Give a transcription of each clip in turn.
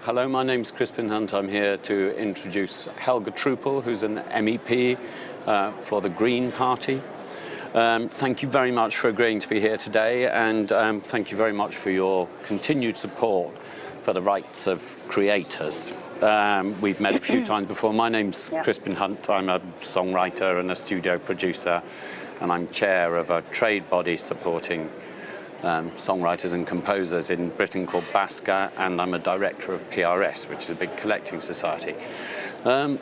Hello, my name's Crispin Hunt. I'm here to introduce Helga Trüpel, who's an MEP for the Green Party. Thank you very much for agreeing to be here today, and thank you very much for your continued support for the rights of creators. We've met a few times before. My name's Crispin Hunt. I'm a songwriter and a studio producer, and I'm chair of a trade body supporting songwriters and composers in Britain called BASCA, and I'm a director of PRS, which is a big collecting society. I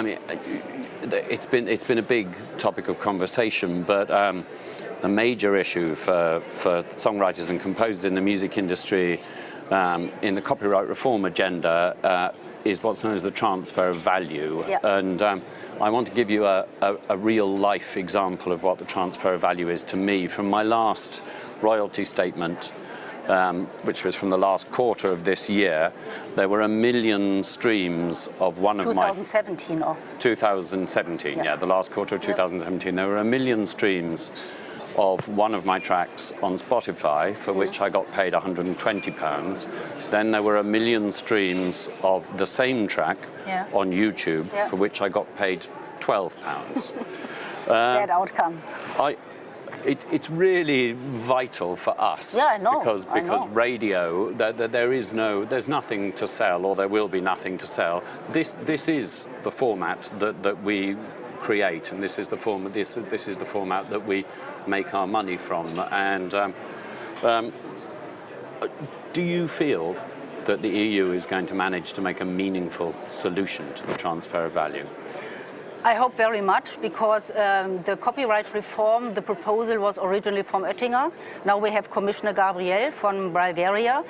mean, it's been a big topic of conversation, but the major issue for songwriters and composers in the music industry in the copyright reform agenda is what's known as the transfer of value. And I want to give you a real life example of what the transfer of value is to me from my last royalty statement, which was from the last quarter of this year. There were 1 million streams of one of 2017 my... 2017, yeah, the last quarter of 2017. There were 1 million streams of one of my tracks on Spotify, for which I got paid £120. Then there were 1 million streams of the same track on YouTube, for which I got paid £12. Bad outcome. It's really vital for us, because radio, there's nothing to sell, or there will be nothing to sell. This is the format that we create, and this is the format that we make our money from. And do you feel that the EU is going to manage to make a meaningful solution to the transfer of value? I hope very much, because the copyright reform, the proposal was originally from Oettinger. Now we have Commissioner Gabriel from Bulgaria,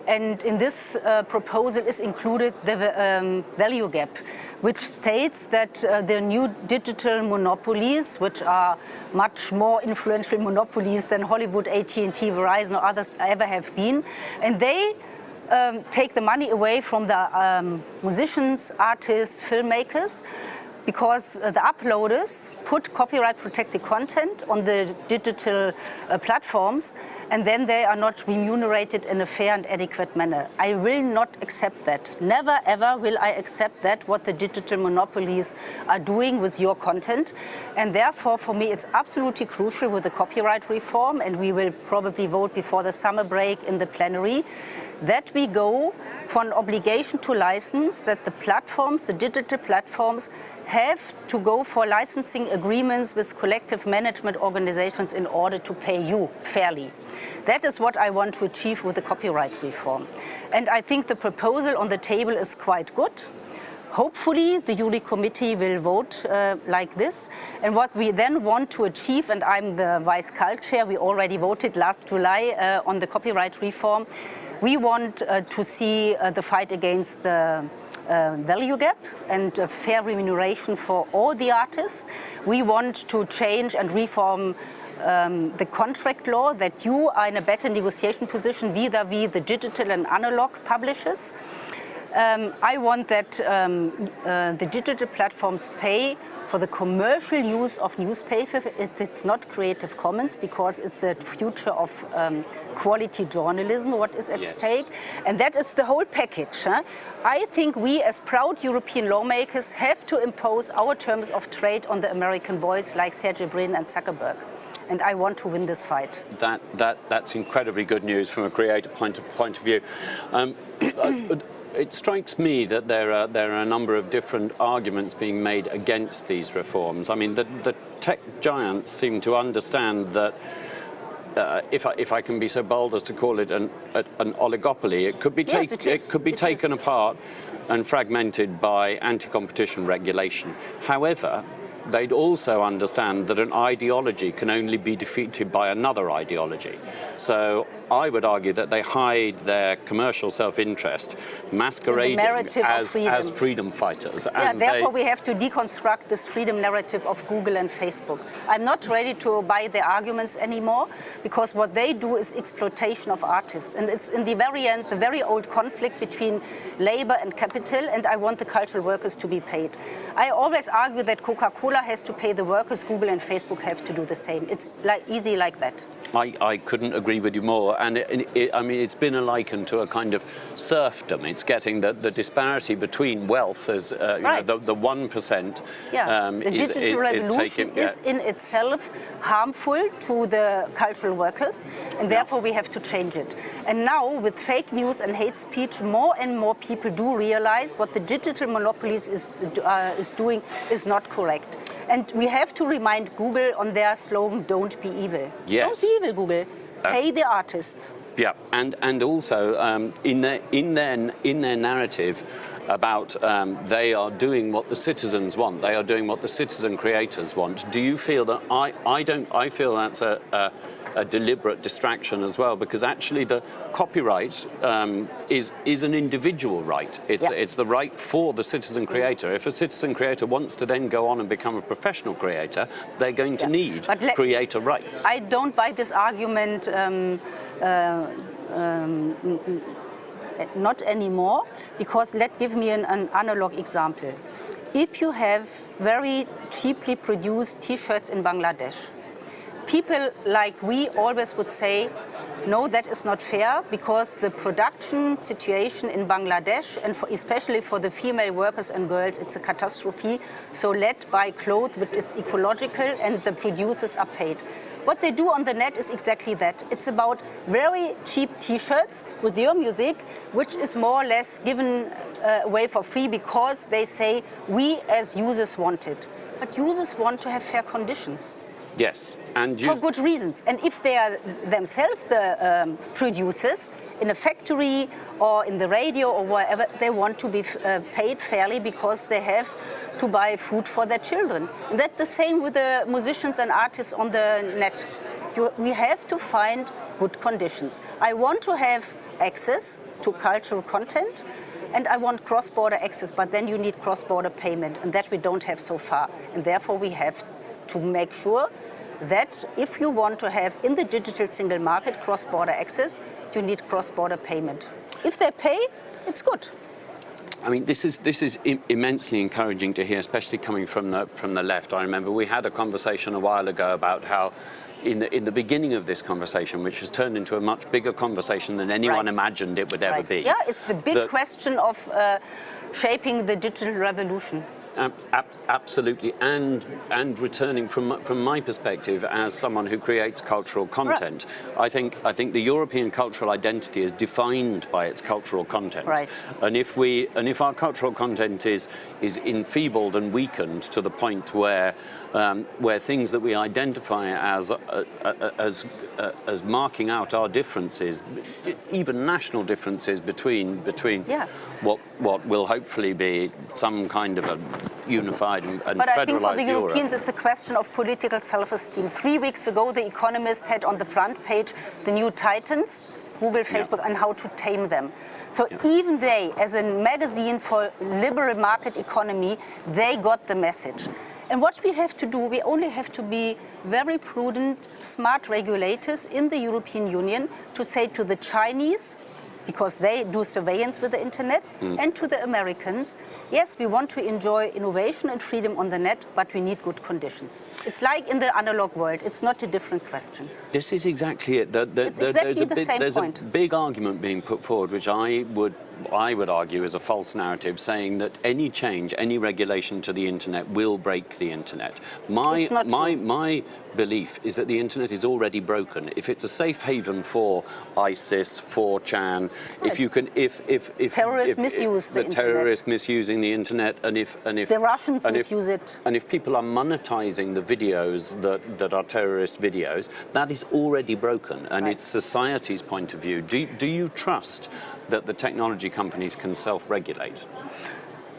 and in this proposal is included the value gap, which states that the new digital monopolies, which are much more influential monopolies than Hollywood, AT&T, Verizon or others ever have been, and they take the money away from the musicians, artists, filmmakers, because the uploaders put copyright-protected content on the digital platforms, and then they are not remunerated in a fair and adequate manner. I will not accept that. Never, ever will I accept that, what the digital monopolies are doing with your content. And therefore, for me, it's absolutely crucial with the copyright reform, and we will probably vote before the summer break in the plenary, that we go for an obligation to license, that the platforms, the digital platforms, have to go for licensing agreements with collective management organizations in order to pay you fairly. That is what I want to achieve with the copyright reform. And I think the proposal on the table is quite good. Hopefully the Jury Committee will vote like this. And what we then want to achieve, and I'm the Vice Cult Chair, we already voted last July on the copyright reform. We want to see the fight against the value gap and a fair remuneration for all the artists. We want to change and reform the contract law, that you are in a better negotiation position vis-à-vis the digital and analog publishers. I want that the digital platforms pay for the commercial use of newspaper. It's not Creative Commons, because it's the future of quality journalism what is at stake. And that is the whole package. I think we as proud European lawmakers have to impose our terms of trade on the American boys like Sergey Brin and Zuckerberg. And I want to win this fight. That's incredibly good news from a creative point of view. It strikes me that there are a number of different arguments being made against these reforms. I mean, the tech giants seem to understand that, if I can be so bold as to call it an oligopoly, it could be taken apart and fragmented by anti-competition regulation. However, they'd also understand that an ideology can only be defeated by another ideology. So I would argue that they hide their commercial self-interest masquerading as freedom fighters. Yeah, and therefore we have to deconstruct this freedom narrative of Google and Facebook. I'm not ready to buy their arguments anymore, because what they do is exploitation of artists. And it's in the very end, the very old conflict between labor and capital, and I want the cultural workers to be paid. I always argue that Coca-Cola has to pay the workers, Google and Facebook have to do the same. It's easy like that. I couldn't agree with you more. and I mean, it's been likened to a kind of serfdom. It's getting the disparity between wealth as you know, the 1%. The digital revolution is in itself harmful to the cultural workers, and therefore we have to change it. And now, with fake news and hate speech, more and more people do realize what the digital monopolies is doing is not correct. And we have to remind Google on their slogan, "Don't be evil." Yes. Don't be evil, Google. Pay the artists. Yeah, and also in their narrative about they are doing what the citizens want. They are doing what the citizen creators want. Do you feel that I feel that's a deliberate distraction as well, because actually the copyright is an individual right. It's the right for the citizen creator. If a citizen creator wants to then go on and become a professional creator, they're going to need creator rights. I don't buy this argument. Not anymore, because give me an analog example. If you have very cheaply produced T-shirts in Bangladesh, people like we always would say, no, that is not fair, because the production situation in Bangladesh, and especially for the female workers and girls, it's a catastrophe. So let's buy clothes which is ecological and the producers are paid. What they do on the net is exactly that. It's about very cheap T-shirts with your music, which is more or less given away for free, because they say we as users want it. But users want to have fair conditions. Yes. And for good reasons. And if they are themselves the producers in a factory or in the radio or wherever, they want to be paid fairly, because they have to buy food for their children. And that's the same with the musicians and artists on the net. We have to find good conditions. I want to have access to cultural content, and I want cross-border access, but then you need cross-border payment, and that we don't have so far. And therefore we have to make sure that if you want to have in the digital single market cross-border access, you need cross-border payment. If they pay, it's good. I mean, this is immensely encouraging to hear, especially coming from the left. I remember we had a conversation a while ago about how in the beginning of this conversation, which has turned into a much bigger conversation than anyone imagined it would ever be. Yeah, it's the big question of shaping the digital revolution. Absolutely, and returning from my perspective as someone who creates cultural content, I think the European cultural identity is defined by its cultural content. Right. And if our cultural content is enfeebled and weakened to the point where things that we identify as marking out our differences, even national differences between what will hopefully be some kind of a unified and federalized Europe. But I think for the Europeans it's a question of political self-esteem. 3 weeks ago, The Economist had on the front page the new titans, Google, Facebook, and how to tame them. So even they, as a magazine for liberal market economy, they got the message. And what we have to do, we only have to be very prudent, smart regulators in the European Union to say to the Chinese, because they do surveillance with the internet, and to the Americans, yes, we want to enjoy innovation and freedom on the net, but we need good conditions. It's like in the analog world, it's not a different question. This is exactly it. It's exactly the same point. There's a big argument being put forward, which I would argue is a false narrative, saying that any change, any regulation to the internet will break the internet. My belief is that the internet is already broken. If it's a safe haven for ISIS, for Chan, if you can, if terrorists misuse the internet, terrorists misusing the internet, and if the Russians misuse it, and if people are monetizing the videos that are terrorist videos, that is already broken, and it's society's point of view. Do you trust that the technology companies can self-regulate?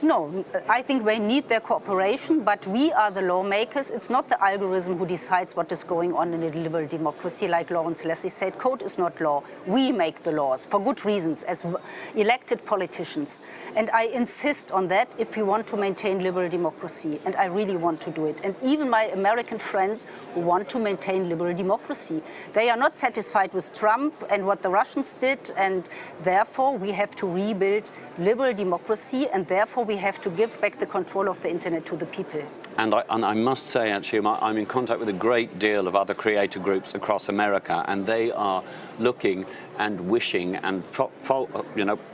No, I think they need their cooperation, but we are the lawmakers. It's not the algorithm who decides what is going on in a liberal democracy, like Lawrence Lessig said. Code is not law. We make the laws for good reasons as elected politicians. And I insist on that if we want to maintain liberal democracy, and I really want to do it. And even my American friends who want to maintain liberal democracy, they are not satisfied with Trump and what the Russians did, and therefore we have to rebuild liberal democracy, and therefore we have to give back the control of the internet to the people. And I must say, actually, I'm in contact with a great deal of other creator groups across America, and they are looking and wishing and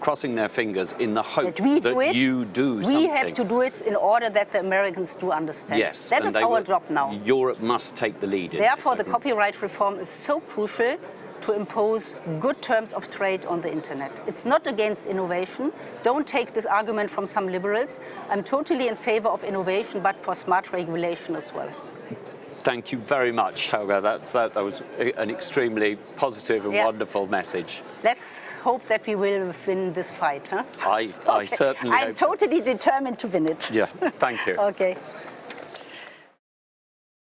crossing their fingers in the hope that you do something. We have to do it in order that the Americans do understand. Yes. That is our job now. Europe must take the lead. Therefore, the copyright reform is so crucial to impose good terms of trade on the internet. It's not against innovation. Don't take this argument from some liberals. I'm totally in favor of innovation, but for smart regulation as well. Thank you very much, Helga. That was an extremely positive and wonderful message. Let's hope that we will win this fight. Huh? I certainly hope. I'm totally determined to win it. Yeah, thank you. Okay.